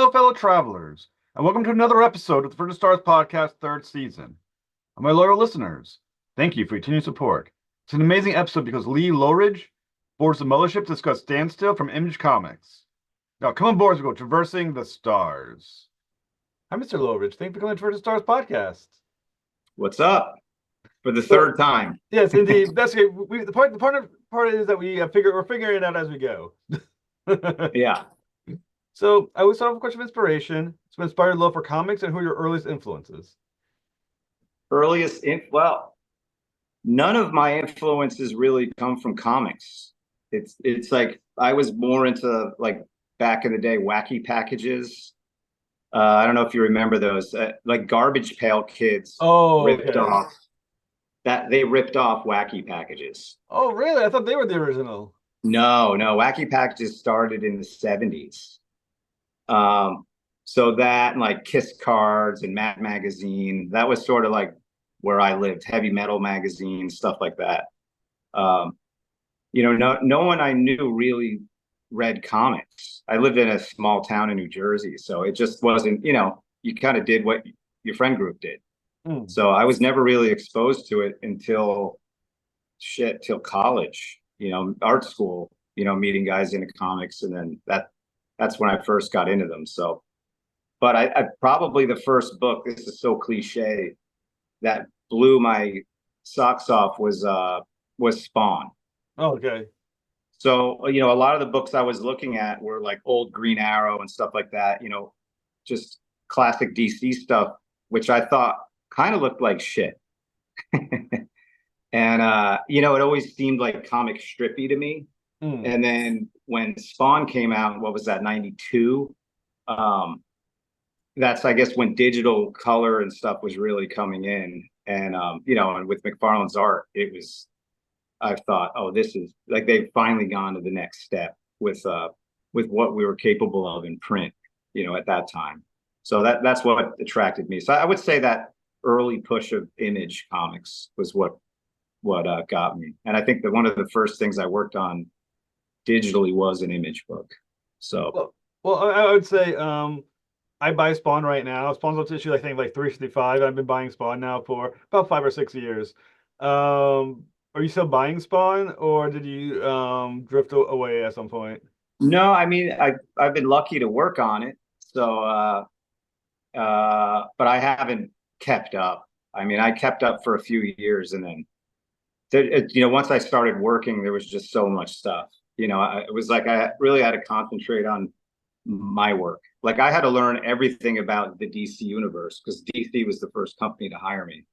Hello, fellow travelers, and welcome to another episode of the Further Stars Podcast, third season. And my loyal listeners, thank you for your continued support. It's an amazing episode because Lee Loughridge boards the mothership to discuss Standstill from Image Comics. Now, come on board as we go traversing the stars. Hi, Mr. Loughridge. Thank you for coming to Further Stars Podcast. What's up? For the third time. Yes, indeed. That's good. The part is that we're figuring it out as we go. Yeah. So I always start off with a question of inspiration. It's been inspired love for comics, and who are your earliest influences? Well, none of my influences really come from comics. It's like I was more into, like, back in the day, wacky packages. I don't know if you remember those, like Garbage Pail Kids. Oh, ripped okay. off that they ripped off wacky packages. Oh, really? I thought they were the original. No, wacky packages started in the 70s. So that and like Kiss Cards and Mad Magazine, that was sort of like where I lived. Heavy Metal magazine, stuff like that. No one I knew really read comics. I lived in a small town in New Jersey, so it just wasn't, you kind of did what your friend group did. So I was never really exposed to it until college, art school, meeting guys into comics, and then that's when I first got into them. So, but I probably the first book, this is so cliche, that blew my socks off was Spawn. Oh, okay. So, a lot of the books I was looking at were like old Green Arrow and stuff like that, just classic DC stuff, which I thought kind of looked like shit. And, it always seemed like comic strippy to me. And then when Spawn came out, what was that, 92? That's, I guess, when digital color and stuff was really coming in. And, and with McFarlane's art, I thought, oh, this is like, they've finally gone to the next step with what we were capable of in print, at that time. So that's what attracted me. So I would say that early push of Image Comics was what got me. And I think that one of the first things I worked on digitally was an Image book. So well, I would say I buy Spawn right now. Spawn's up to issue, I think, like 355. I've been buying Spawn now for about 5 or 6 years. Are you still buying Spawn, or did you drift away at some point? No, I mean, I've been lucky to work on it. So but I haven't kept up. I mean, I kept up for a few years, and then once I started working, there was just so much stuff. It was like I really had to concentrate on my work. Like, I had to learn everything about the DC universe because DC was the first company to hire me.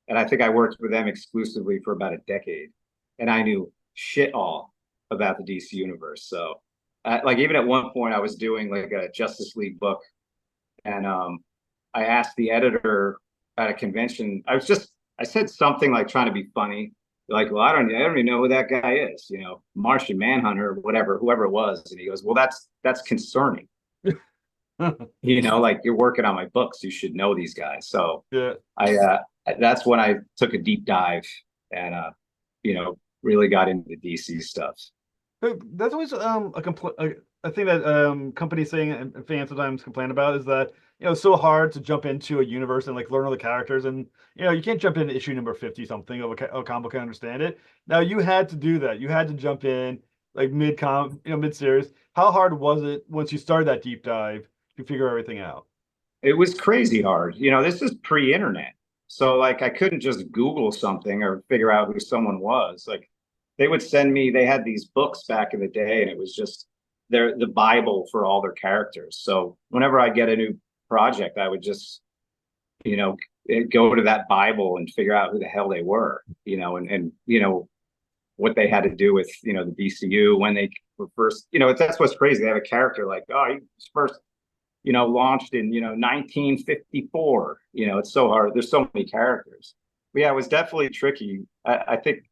And I think I worked with them exclusively for about a decade. And I knew shit all about the DC universe. So, like, even at one point, I was doing like a Justice League book. And I asked the editor at a convention, I said something like trying to be funny. Like, well, I don't even know who that guy is, Martian Manhunter, whatever, whoever it was. And he goes, well, that's concerning. Like, you're working on my books, you should know these guys. So yeah, that's when I took a deep dive and really got into the DC stuff. That's always a thing that companies saying and fans sometimes complain about is that it's so hard to jump into a universe and like learn all the characters, and you can't jump into issue number 50 something of a comic book and understand it. Now you had to do that. You had to jump in like mid series. How hard was it once you started that deep dive to figure everything out? It was crazy hard. This is pre-internet, so like I couldn't just Google something or figure out who someone was. Like, they would send me. They had these books back in the day, and it was just the Bible for all their characters. So whenever I get a new project, I would just, go to that Bible and figure out who the hell they were, and what they had to do with, the DCU when they were first, that's what's crazy. They have a character like, oh, he was first, launched in, 1954. It's so hard. There's so many characters. But yeah, it was definitely tricky. I think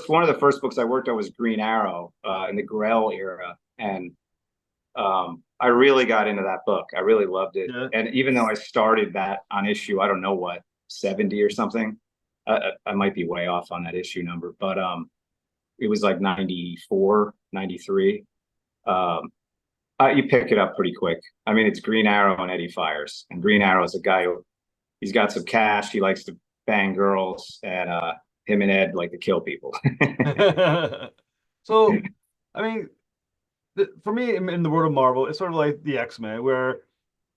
one of the first books I worked on was Green Arrow in the Grell era. And I really got into that book. I really loved it. Yeah. And even though I started that on issue, I don't know what, 70 or something, I might be way off on that issue number, but it was like 94, 93. You pick it up pretty quick. I mean, it's Green Arrow and Eddie Fires, and Green Arrow is a guy who he's got some cash. He likes to bang girls, and him and Ed like to kill people. So, I mean, for me in the world of Marvel, it's sort of like the X-Men, where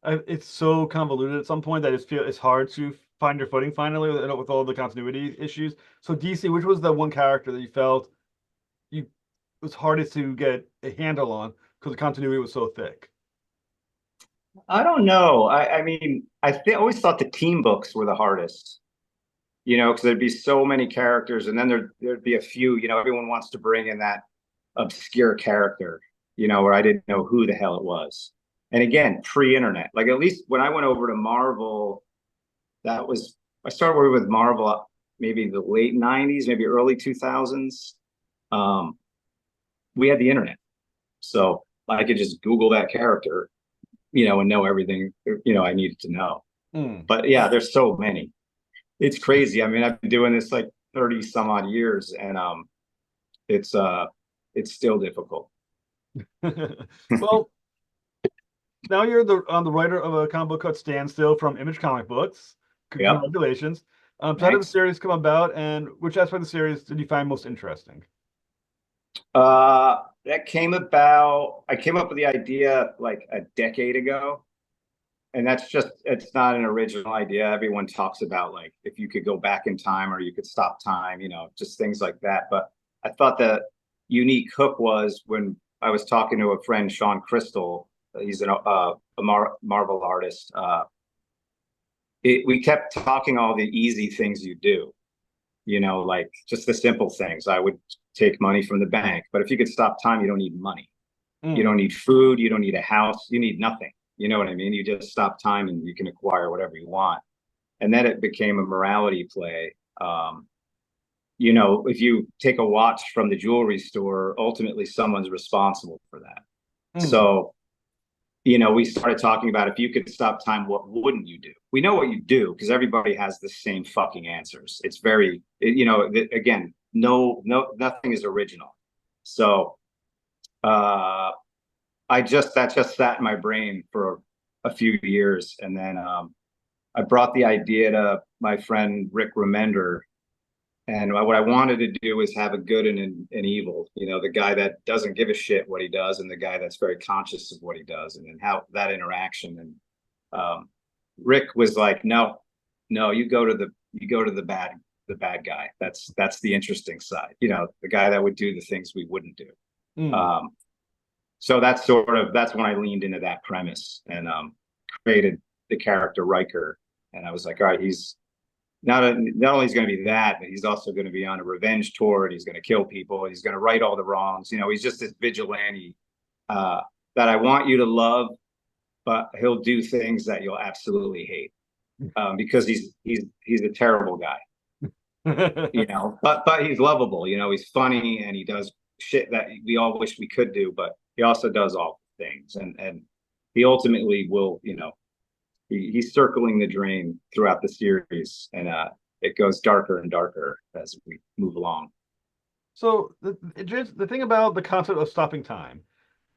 it's so convoluted at some point that it's hard to find your footing finally with all the continuity issues. So DC, which was the one character that you felt you it was hardest to get a handle on because the continuity was so thick? I don't know. I mean, always thought the team books were the hardest. Because there'd be so many characters, and then there'd be a few. Everyone wants to bring in that obscure character, where I didn't know who the hell it was. And again, pre-internet. Like at least when I went over to Marvel, I started working with Marvel maybe the late '90s, maybe early 2000s. We had the internet, so I could just Google that character, and know everything I needed to know. But yeah, there's so many. It's crazy. I mean, I've been doing this like 30 some odd years, and it's still difficult. Well, now you're the writer of a comic book called Standstill from Image Comic Books. Yep. Congratulations. So how did the series come about, and which aspect of the series did you find most interesting? That came about. I came up with the idea like a decade ago. And it's not an original idea. Everyone talks about like if you could go back in time or you could stop time, just things like that. But I thought the unique hook was when I was talking to a friend, Sean Crystal. He's a Marvel artist. We kept talking all the easy things you do, like just the simple things. I would take money from the bank, but if you could stop time, you don't need money. You don't need food. You don't need a house. You need nothing. You know what I mean? You just stop time and you can acquire whatever you want. And then it became a morality play. If you take a watch from the jewelry store, ultimately someone's responsible for that. So, we started talking about if you could stop time, what wouldn't you do? We know what you do because everybody has the same fucking answers. It's very, again, nothing is original. So, that just sat in my brain for a few years, and then I brought the idea to my friend Rick Remender, and what I wanted to do is have a good and an evil. The guy that doesn't give a shit what he does, and the guy that's very conscious of what he does, and then how that interaction. And Rick was like, "No, you go to the bad guy. That's the interesting side. The guy that would do the things we wouldn't do." So that's when I leaned into that premise and created the character Ryker. And I was like, all right, he's not only is going to be that, but he's also going to be on a revenge tour. And he's going to kill people. He's going to right all the wrongs. He's just this vigilante that I want you to love, but he'll do things that you'll absolutely hate because he's a terrible guy. But he's lovable. He's funny and he does shit that we all wish we could do, but he also does all things, and he ultimately will, he's circling the drain throughout the series, and it goes darker and darker as we move along. So the thing about the concept of stopping time,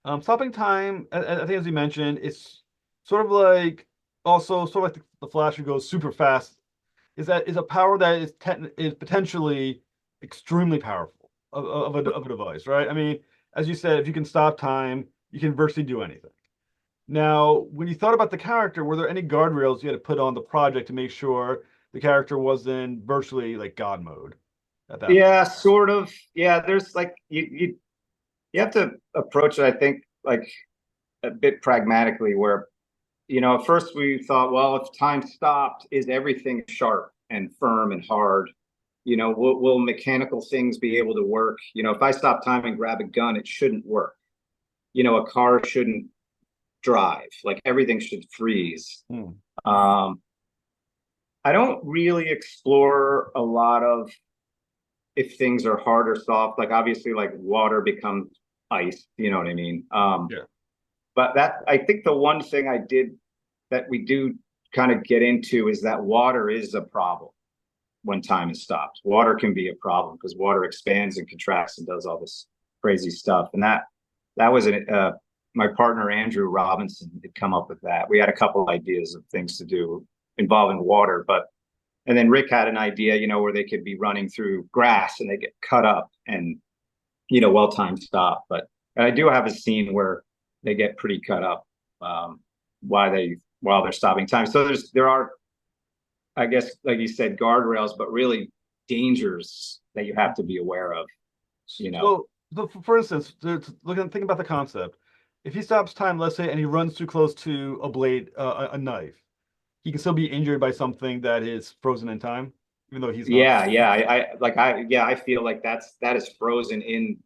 I think as you mentioned, it's sort of like the Flash who goes super fast. Is a power that is potentially extremely powerful of a device, right? I mean, as you said, if you can stop time, you can virtually do anything. Now, when you thought about the character, were there any guardrails you had to put on the project to make sure the character was in virtually like God mode at that point? Sort of. Yeah, there's like you have to approach it, I think, like a bit pragmatically, where at first we thought, well, if time stopped, is everything sharp and firm and hard? Will mechanical things be able to work? If I stop time and grab a gun, it shouldn't work. A car shouldn't drive. Like everything should freeze. I don't really explore a lot of if things are hard or soft. Like obviously, like water becomes ice. You know what I mean? Yeah. But I think the one thing I did that we do kind of get into is that water is a problem when time is stopped. Water can be a problem because water expands and contracts and does all this crazy stuff. And that was my partner Andrew Robinson had come up with that. We had a couple of ideas of things to do involving water, but and then Rick had an idea, where they could be running through grass and they get cut up and well-timed stop. But and I do have a scene where they get pretty cut up while they're stopping time. So there are, I guess, like you said, guardrails, but really dangers that you have to be aware of. So for instance, think about the concept. If he stops time, let's say, and he runs too close to a blade, a knife, he can still be injured by something that is frozen in time, even though he's not. I feel like that is frozen in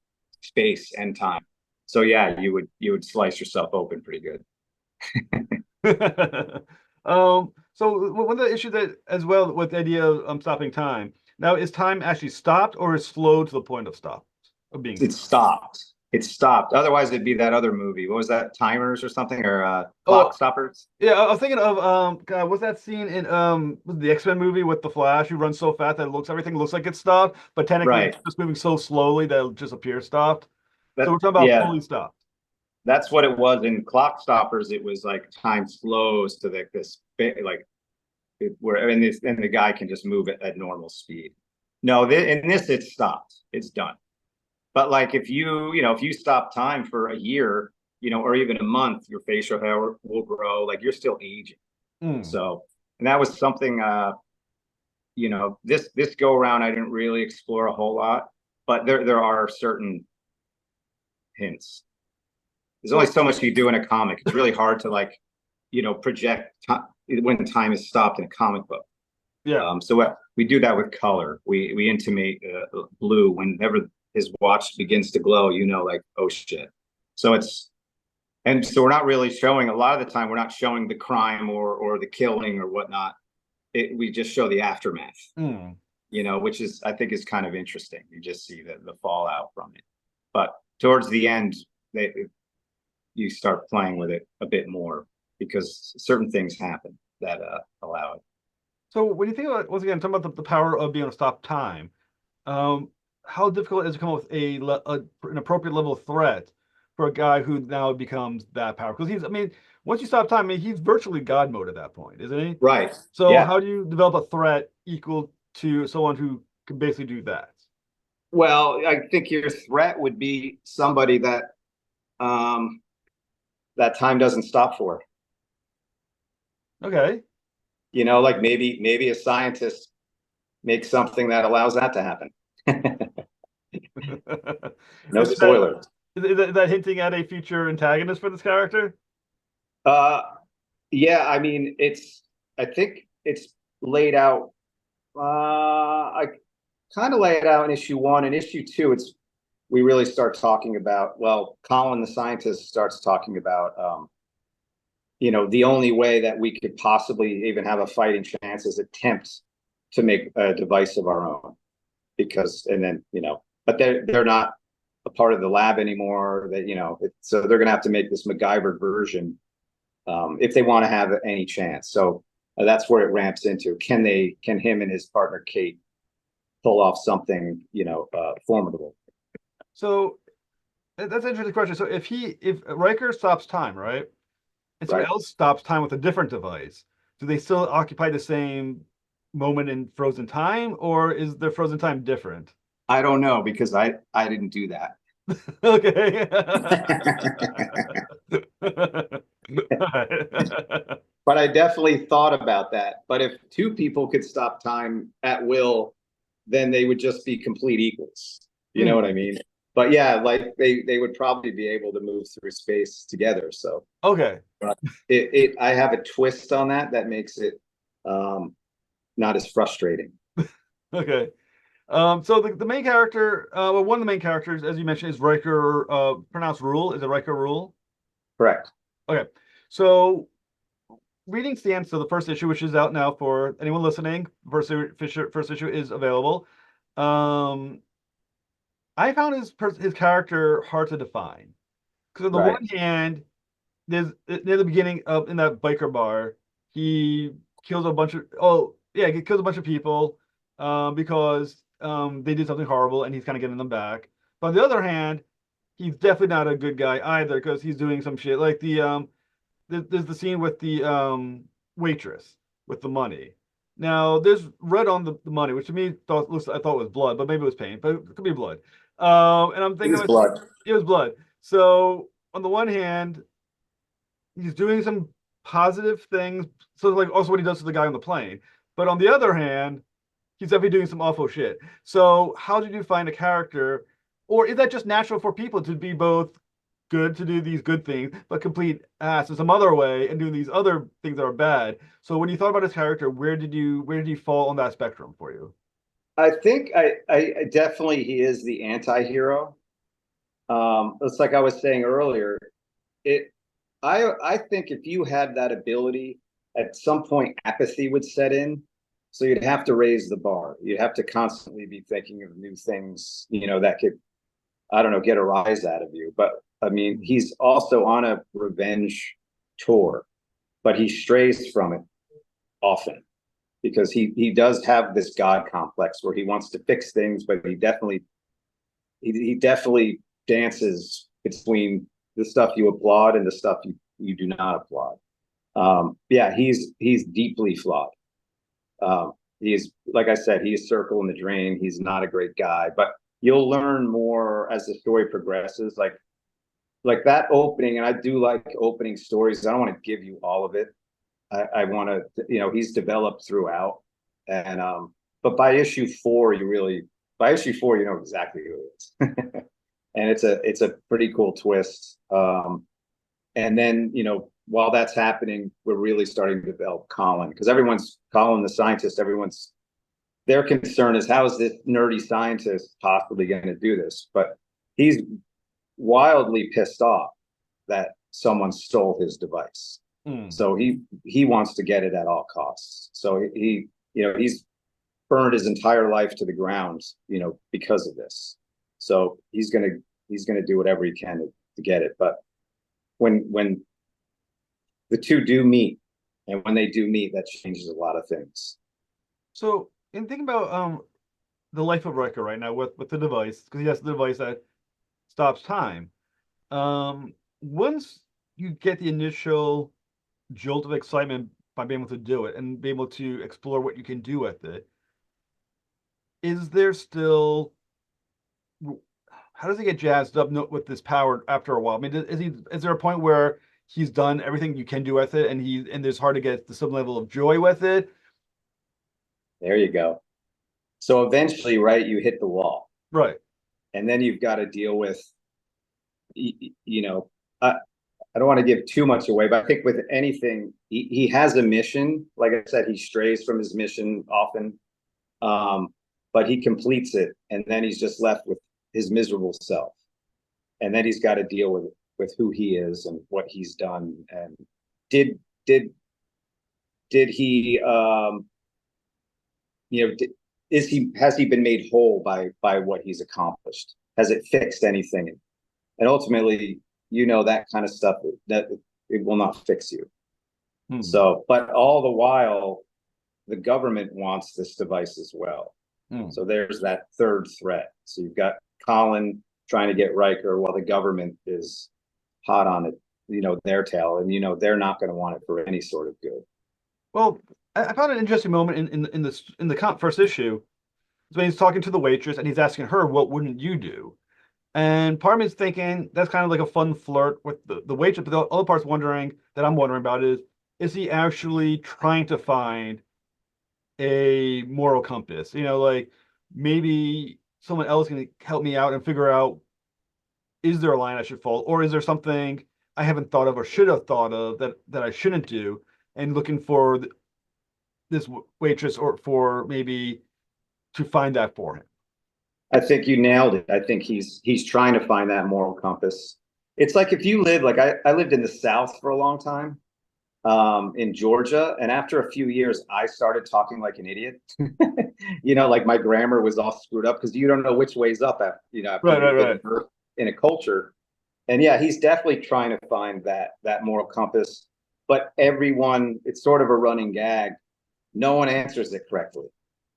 space and time. So yeah, you would slice yourself open pretty good. So one of the issues that as well with the idea of stopping time. Now, is time actually stopped or is slowed to the point of stop of being? It's stopped. It's stopped. Otherwise, it'd be that other movie. What was that? Timers or something, or Clock Stoppers? Yeah, I was thinking of God, what's that scene in the X-Men movie with the Flash who runs so fast that everything looks like it's stopped, but technically it's just moving so slowly that it just appears stopped. So we're talking about fully stopped. That's what it was in Clock Stoppers. It was like time slows to and the guy can just move it at normal speed. No, in this it's stopped. It's done. But like if you stop time for a year, or even a month, your facial hair will grow. Like you're still aging. So, and that was something. This go around I didn't really explore a whole lot, but there are certain hints. There's only so much you do in a comic. It's really hard to project when time is stopped in a comic book. Yeah. So we do that with color. We intimate blue whenever his watch begins to glow. Oh shit. So we're not really showing. A lot of the time, we're not showing the crime or the killing or whatnot. We just show the aftermath. Which I think is kind of interesting. You just see the fallout from it. But towards the end, you start playing with it a bit more because certain things happen that allow it. So when you think about, once again, talking about the power of being able to stop time, how difficult is it to come up with an appropriate level of threat for a guy who now becomes that powerful? Because once you stop time, he's virtually God mode at that point, isn't he? Right. So how do you develop a threat equal to someone who can basically do that? Well, I think your threat would be somebody that that time doesn't stop for. Okay. Like maybe a scientist makes something that allows that to happen. No spoiler. Is that hinting at a future antagonist for this character? Yeah, I think it's laid out. I kind of lay it out in issue 1. and issue 2, we really start talking about, Colin the scientist starts talking about the only way that we could possibly even have a fighting chance is attempt to make a device of our own, but they're not a part of the lab anymore. So they're going to have to make this MacGyver version if they want to have any chance. So that's where it ramps into. Can him and his partner Kate pull off something formidable? So that's an interesting question. So if Riker stops time, right, and somebody else stops time with a different device, do they still occupy the same moment in frozen time, or is the frozen time different? I don't know, because I didn't do that. Okay. But I definitely thought about that. But if 2 people could stop time at will, then they would just be complete equals. You know what I mean? But yeah, like they would probably be able to move through space together. So okay. I have a twist on that makes it not as frustrating. Okay. So the main character, one of the main characters, as you mentioned, is Ryker, pronounced Ruel. Is it Ryker Ruel? Correct. Okay. So reading Standstill, the first issue, which is out now for anyone listening, first issue is available. I found his character hard to define. Because on the one hand, there's near the beginning of in that biker bar, he kills a bunch of he kills a bunch of people because they did something horrible and he's kind of getting them back. But on the other hand, he's definitely not a good guy either because he's doing some shit like there's the scene with the waitress with the money. Now there's red on the money, which to me I thought was blood, but maybe it was paint, but it could be blood. And I'm It thinking is blood. it was blood. So on the one hand, he's doing some positive things. So like also what he does to the guy on the plane. But on the other hand, he's definitely doing some awful shit. So how did you find a character, or is that just natural for people to be both good to do these good things, but complete ass in some other way and doing these other things that are bad? So when you thought about his character, where did he fall on that spectrum for you? I think I definitely he is the anti-hero. It's like I was saying earlier. It I think if you had that ability, at some point apathy would set in. So you'd have to raise the bar. You'd have to constantly be thinking of new things, that could, I don't know, get a rise out of you. But I mean, he's also on a revenge tour, but he strays from it often because he does have this God complex where he wants to fix things, but he definitely dances between the stuff you applaud and the stuff you do not applaud. Yeah, he's deeply flawed. He's like I said, he's circle in the drain. He's not a great guy, but you'll learn more as the story progresses. Like that opening, and I do like opening stories. I don't want to give you all of it. I want to, he's developed throughout, and but by issue four, you know exactly who it is, and it's a pretty cool twist. And then, while that's happening, we're really starting to develop Colin because everyone's Colin the scientist. Their concern is how is this nerdy scientist possibly going to do this? But he's wildly pissed off that someone stole his device. Mm. So he wants to get it at all costs. So he's burned his entire life to the ground, because of this. So he's gonna do whatever he can to get it. But when the two do meet, and when they do meet, that changes a lot of things. So in thinking about the life of Riker right now with the device, because he has the device that stops time. Once you get the initial jolt of excitement by being able to do it and be able to explore what you can do with it, is there still how does he get jazzed up with this power after a while? I mean, is there a point where he's done everything you can do with it, and there's hard to get some level of joy with it? There you go. So eventually, right, you hit the wall, Right. and then you've got to deal with, you know, I, I don't want to give too much away, but I think with anything, he has a mission. Like I said, he strays from his mission often, um, but he completes it, and then he's just left with his miserable self, and then he's got to deal with who he is and what he's done, and did did did he is he has he been made whole by what he's accomplished? Has it fixed anything? And ultimately, that kind of stuff that it will not fix you. Hmm. So, but all the while, the government wants this device as well. Hmm. So there's that third threat. So you've got Colin trying to get Riker while the government is hot on it, their tail, and they're not going to want it for any sort of good. Well, I found an interesting moment in the first issue. So when he's talking to the waitress and he's asking her, "What wouldn't you do?" And part of me is thinking that's kind of like a fun flirt with the waitress, but the other part's I'm wondering about is he actually trying to find a moral compass? Like maybe someone else can help me out and figure out is there a line I should follow, or is there something I haven't thought of or should have thought of that I shouldn't do, and looking for this waitress or for maybe to find that for him. I think you nailed it. I think he's trying to find that moral compass. It's like if you live like I lived in the South for a long time, in Georgia, and after a few years, I started talking like an idiot. Like my grammar was all screwed up because you don't know which way's up after Right, right, you've been right. in a culture. And yeah, he's definitely trying to find that moral compass. But everyone, it's sort of a running gag. No one answers it correctly.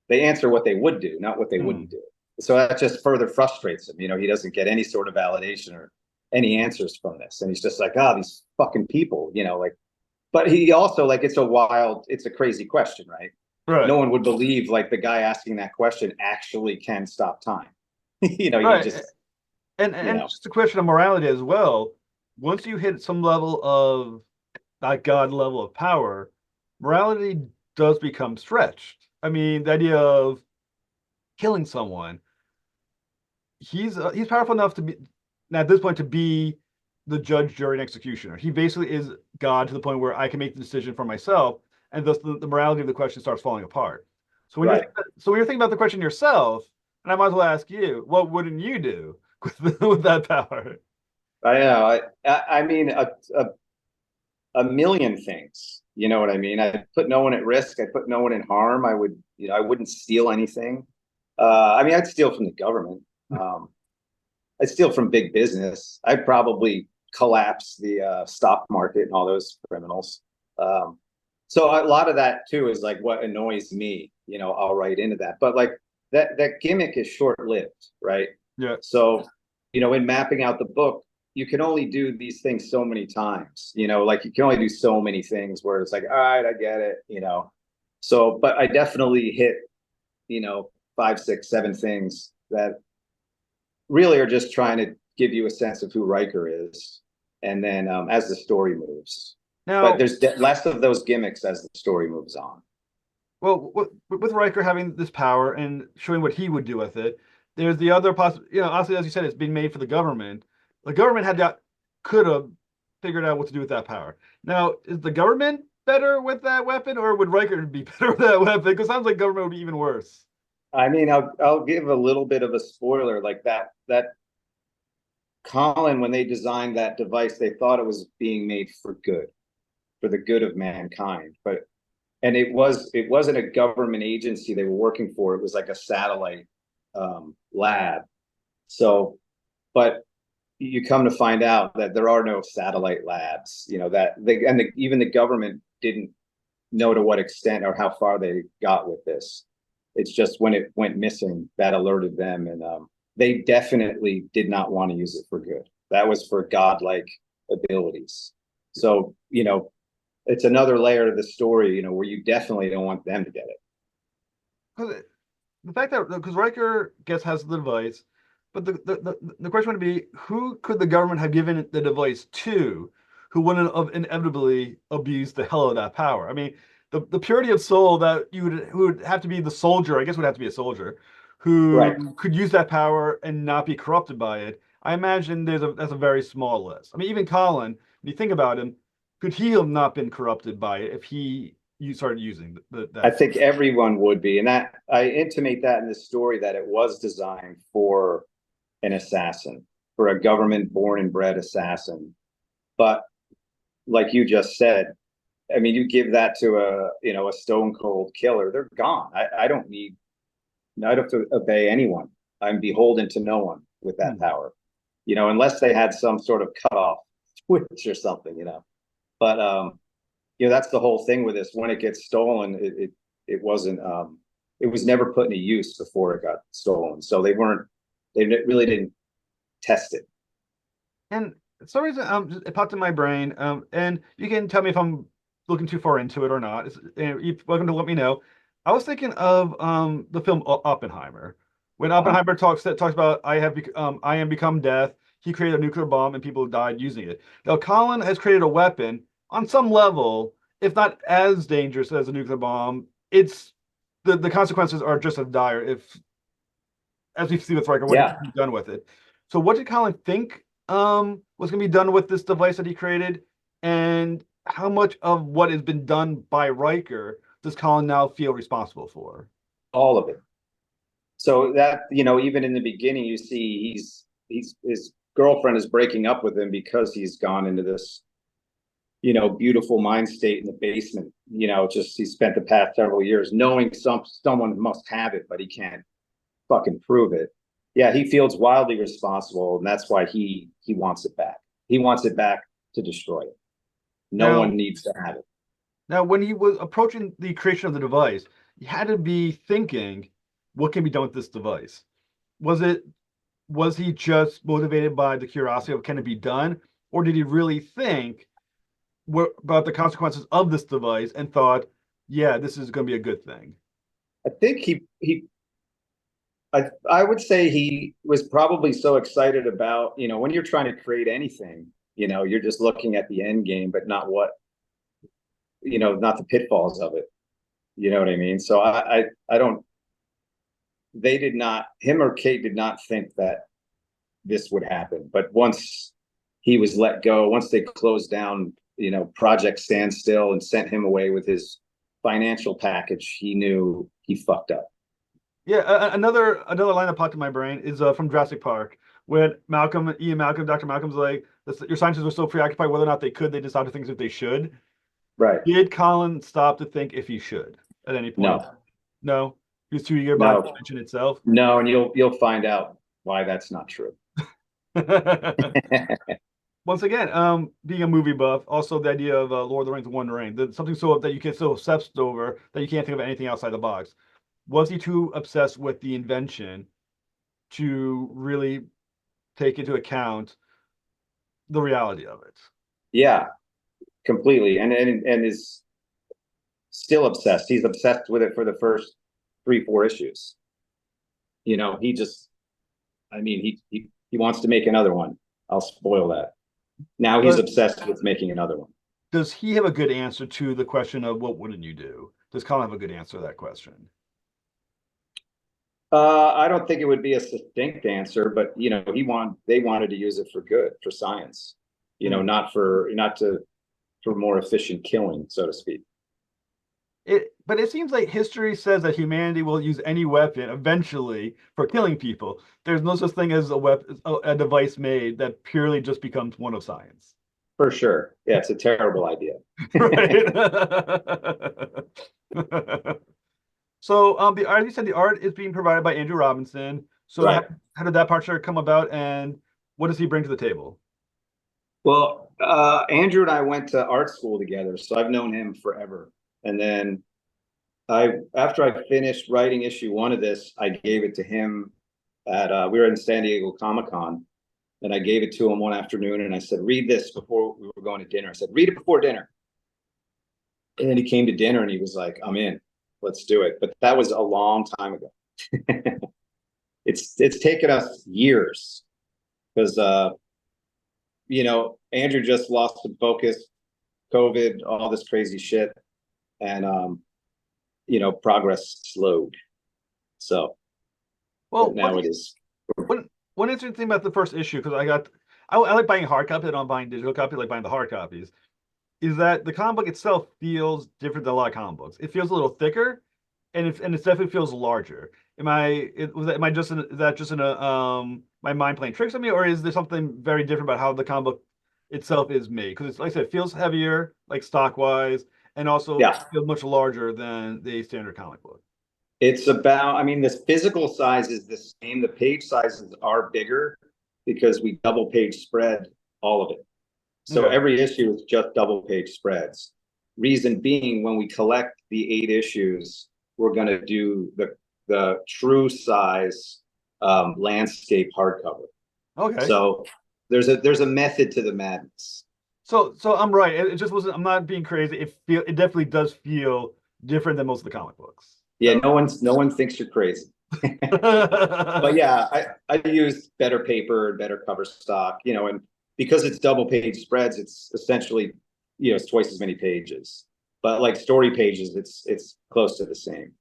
They answer what they would do, not what they Hmm. wouldn't do. So that just further frustrates him. He doesn't get any sort of validation or any answers from this. And he's just like, these fucking people, like, but he also like, it's a crazy question, right? Right. No one would believe like the guy asking that question actually can stop time. You Right. just, you And know, it's just a question of morality as well. Once you hit some level of that God level of power, morality does become stretched. I mean, the idea of killing someone, he's powerful enough to be at this point to be the judge, jury, and executioner. He basically is God to the point where I can make the decision for myself, and thus the morality of the question starts falling apart. So when you're right. so when you're thinking about the question yourself, and I might as well ask you, what wouldn't you do with that power? I know. I mean, a million things. You know what I mean? I put no one at risk. I put no one in harm. I wouldn't steal anything. I mean, I'd steal from the government. Um, I'd steal from big business. I'd probably collapse the stock market and all those criminals. So a lot of that too is like what annoys me. I'll write into that. But like that gimmick is short lived, right? Yeah. So, in mapping out the book, you can only do these things so many times. Like you can only do so many things where it's like, all right, I get it. So, but I definitely hit, 5, 6, 7 things that really are just trying to give you a sense of who Riker is, and then as the story moves. But Now, there's less of those gimmicks as the story moves on. well, with Riker having this power and showing what he would do with it, there's the other possible. Obviously, as you said, it's being made for the government. The government could have figured out what to do with that power. Now, is the government better with that weapon, or would Riker be better with that weapon? Because it sounds like government would be even worse. I mean, I'll give a little bit of a spoiler, like that Colin, when they designed that device, they thought it was being made for good, for the good of mankind. And it wasn't a government agency they were working for. It was like a satellite lab. So, but you come to find out that there are no satellite labs. Even the government didn't know to what extent or how far they got with this. It's just when it went missing that alerted them, and they definitely did not want to use it for good. That was for godlike abilities. So, it's another layer to the story, where you definitely don't want them to get it. Because the fact that because Riker has the device, but the question would be who could the government have given the device to, who wouldn't have inevitably abused the hell out of that power? I mean, the purity of soul that who would have to be the soldier, I guess would have to be a soldier, Right. who could use that power and not be corrupted by it. I imagine that's a very small list. I mean, even Colin, when you think about him, could he have not been corrupted by it if you started using I that? think everyone would be. And that I intimate that in the story that it was designed for an assassin, for a government born and bred assassin. But like you just said, I mean, you give that to a stone cold killer, they're gone. I don't have to obey anyone. I'm beholden to no one with that Hmm. power, unless they had some sort of cutoff switch or something. But that's the whole thing with this. When it gets stolen, it wasn't it was never put into use before it got stolen. So they really didn't test it. And for some reason, it popped in my brain. And you can tell me if I'm looking too far into it or not. You're welcome to let me know. I was thinking of the film Oppenheimer, when Uh-huh. Oppenheimer talks about I am become death. He created a nuclear bomb and people died using it. Now Colin has created a weapon on some level, if not as dangerous as a nuclear bomb. It's the consequences are just as dire if as we see with Riker, what Yeah, can be done with it. So what did Colin think was going to be done with this device that he created, and how much of what has been done by Riker does Colin now feel responsible for? all of it. So that, even in the beginning, you see he's his girlfriend is breaking up with him because he's gone into this, beautiful mind state in the basement. Just he spent the past several years knowing someone must have it, but he can't fucking prove it. Yeah, he feels wildly responsible, and that's why he wants it back. He wants it back to destroy it. No one Now, needs to have it. when he was approaching the creation of the device, he had to be thinking, what can be done with this device? Was he just motivated by the curiosity of can it be done, or did he really think about the consequences of this device and thought, yeah, this is going to be a good thing? I think I would say he was probably so excited about, when you're trying to create anything, you're just looking at the end game, but not not the pitfalls of it. You know what I mean? So I don't, they did not, him or Kate did not think that this would happen. But once he was let go, once they closed down, Project Standstill and sent him away with his financial package, he knew he fucked up. Yeah, another line that popped in my brain is from Jurassic Park when Ian Malcolm, Dr. Malcolm's like, your scientists were so preoccupied whether or not they decided things if they should. Right. Did Colin stop to think if he should at any point? No, No, he was too eager by the no, invention itself. no. And you'll find out why that's not true. Once again, being a movie buff, also the idea of Lord of the Rings, One Ring, something so that you get so obsessed over that you can't think of anything outside the box. Was he too obsessed with the invention to really take into account the reality of it? Yeah, completely. And is still obsessed. He's obsessed with it for the first 3, 4 issues. He just, I mean, he wants to make another one. I'll spoil that. Now he's obsessed with making another one. Does he have a good answer to the question of what wouldn't you do? Does Colin have a good answer to that question? I don't think it would be a succinct answer, but they wanted to use it for good, for science. Not for more efficient killing, so to speak. But it seems like history says that humanity will use any weapon eventually for killing people. There's no such thing as a device made that purely just becomes one of science. For sure. Yeah, it's a terrible idea. Right. So the art, you said the art is being provided by Andrew Robinson. So Right. how did that partnership come about, and what does he bring to the table? Well, Andrew and I went to art school together, so I've known him forever. And then after I finished writing issue 1 of this, I gave it to him we were in San Diego Comic-Con, and I gave it to him one afternoon, and I said, read this before we were going to dinner. I said, read it before dinner. And then he came to dinner and he was like, I'm in, let's do it. But that was a long time ago. It's taken us years because, Andrew just lost the focus, COVID, all this crazy shit. And, progress slowed. So Well, now it is. one interesting thing about the first issue, because I like buying hard copies, I don't buying digital copies, I like buying the hard copies, is that the comic book itself feels different than a lot of comic books. It feels a little thicker, and it definitely feels larger. Am I just is that just in a my mind playing tricks on me, or is there something very different about how the comic book itself is made? Because it's like I said, it feels heavier, like stock wise, and also Yeah. feels much larger than the standard comic book. It's about, I mean, the physical size is the same. The page sizes are bigger because we double page spread all of it. So Okay. every issue is just double page spreads. Reason being, when we collect the 8 issues, we're going to do the true size landscape hardcover. Okay. So there's a method to the madness. So I'm right. It just wasn't. I'm not being crazy. It definitely does feel different than most of the comic books. Yeah, no one thinks you're crazy. But yeah, I use better paper, better cover stock, and because it's double page spreads, it's essentially, it's twice as many pages. But like story pages, it's close to the same.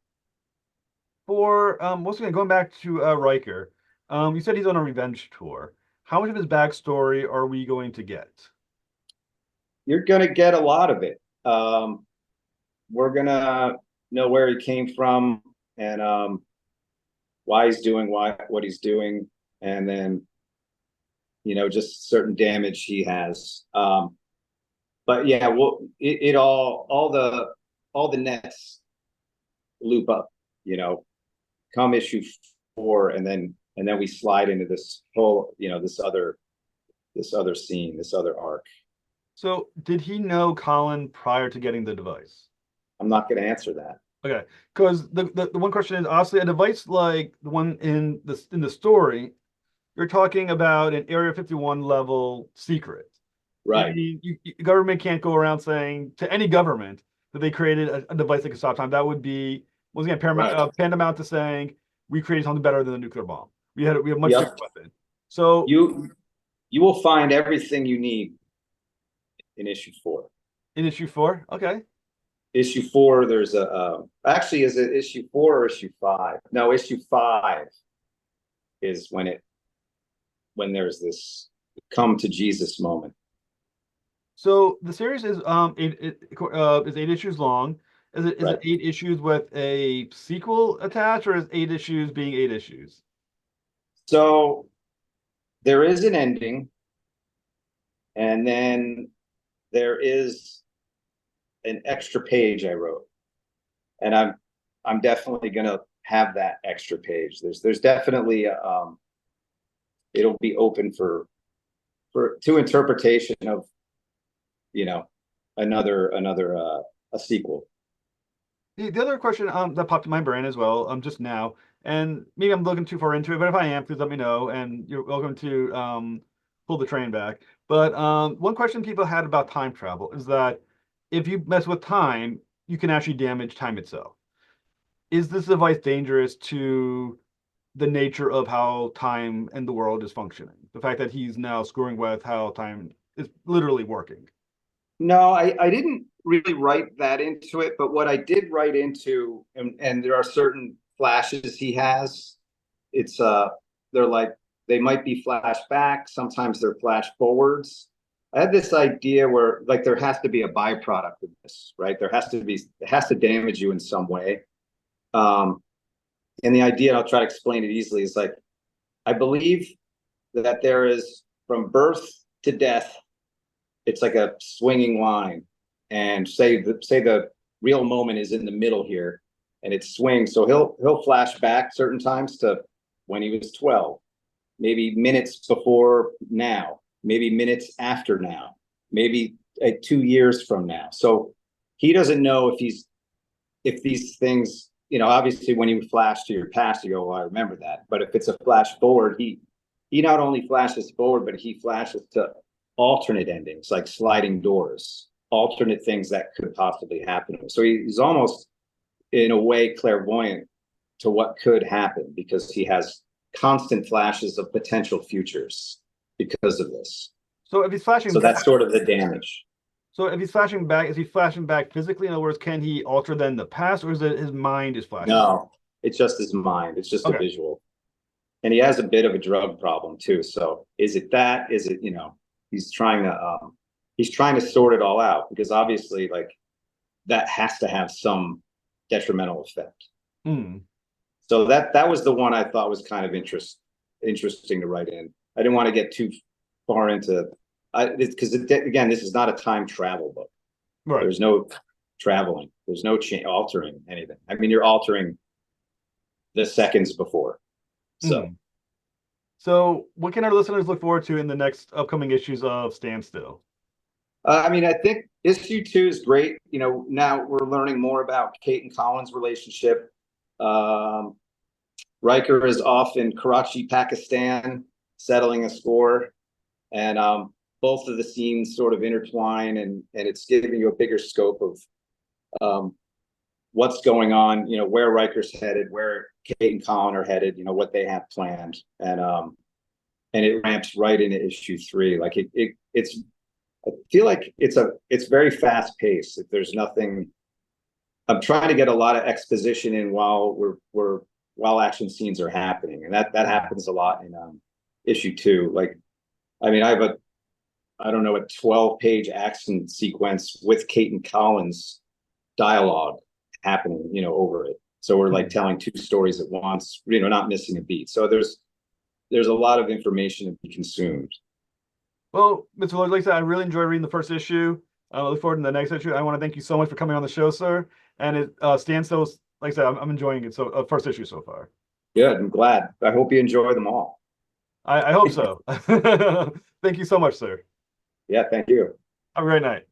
For once again, going back to Ryker, you said he's on a revenge tour. How much of his backstory are we going to get? You're gonna get a lot of it. We're gonna know where he came from and why he's doing what he's doing, and then just certain damage he has. But yeah, well, it all the nets loop up, come issue 4, and then we slide into this whole, this other scene, this other arc. So, did he know Colin prior to getting the device? I'm not going to answer that. Okay, because the one question is obviously a device like the one in the story, you're talking about an Area 51 level secret. I Right, mean, government can't go around saying to any government that they created a device that could stop time. That would be once again right. tantamount to saying we created something better than a nuclear bomb. We have a much bigger Yep. weapon. So You will find everything you need in issue four. in issue four, okay. Issue four, there's actually, is it issue four or issue five? No, issue five is when there's this come to Jesus moment. So the series is is 8 issues long. Is it Right. 8 issues with a sequel attached, or is 8 issues being 8 issues? So there is an ending, and then there is an extra page I wrote, and I'm definitely gonna have that extra page. There's definitely it'll be open for to interpretation of, you know, another a sequel. The other question that popped in my brain as well just now, and maybe I'm looking too far into it, but if I am, please let me know, and you're welcome to pull the train back. But one question people had about time travel is that if you mess with time, you can actually damage time itself. Is this device dangerous to the nature of how time and the world is functioning? The fact that he's now screwing with how time is literally working. No, I didn't really write that into it, but what I did write into, and there are certain flashes he has. It's they're like they might be flashback, sometimes they're flash forwards. I had this idea where like there has to be a byproduct of this, right? There has to be, it has to damage you in some way. Um, and the idea, and I'll try to explain it easily, is like I believe that there is from birth to death, it's like a swinging line. And say the real moment is in the middle here, and it swings. So he'll flash back certain times to when he was 12, maybe minutes before now, maybe minutes after now, maybe 2 years from now. So he doesn't know if these things, you know, obviously when you flash to your past, you go, well, I remember that. But if it's a flash forward, he not only flashes forward, but he flashes to alternate endings, like sliding doors, alternate things that could possibly happen. So he's almost in a way clairvoyant to what could happen because he has constant flashes of potential futures because of this. So if he's flashing So back, that's sort of the damage. so if he's flashing back, is he flashing back physically? In other words, can he alter then the past, or is it his mind is flashing back? No, it's just his mind. It's just a Okay. visual. And he has a bit of a drug problem too. So is it that? Is it, you know, he's trying to sort it all out because obviously like that has to have some detrimental effect. Hmm. So that was the one I thought was kind of interesting to write in. I didn't want to get too far into because again, this is not a time travel book. Right. There's no traveling. There's no altering anything. I mean, you're altering the seconds before. So, Hmm. So what can our listeners look forward to in the next upcoming issues of Standstill? I mean, I think issue two is great. You know, now we're learning more about Kate and Colin's relationship. Um, Ryker is off in Karachi, Pakistan, settling a score, and both of the scenes sort of intertwine, and it's giving you a bigger scope of um, what's going on. You know, where Riker's headed, where Kate and Colin are headed. You know, what they have planned, and it ramps right into issue three. Like it's I feel like it's very fast paced. If there's nothing, I'm trying to get a lot of exposition in while action scenes are happening, and that happens a lot in issue two. Like, I mean, I don't know, a 12-page action sequence with Kate and Collins dialogue happening, you know, over it. So we're like telling two stories at once, you know, not missing a beat. So there's a lot of information to be consumed. Well, Mr. Lloyd, like I said, I really enjoyed reading the first issue. I look forward to the next issue. I want to thank you so much for coming on the show, sir. And it Standstill, like I said, I'm enjoying it. So first issue so far. Good. I'm glad. I hope you enjoy them all. I hope so. Thank you so much, sir. Yeah. Thank you. Have a great night.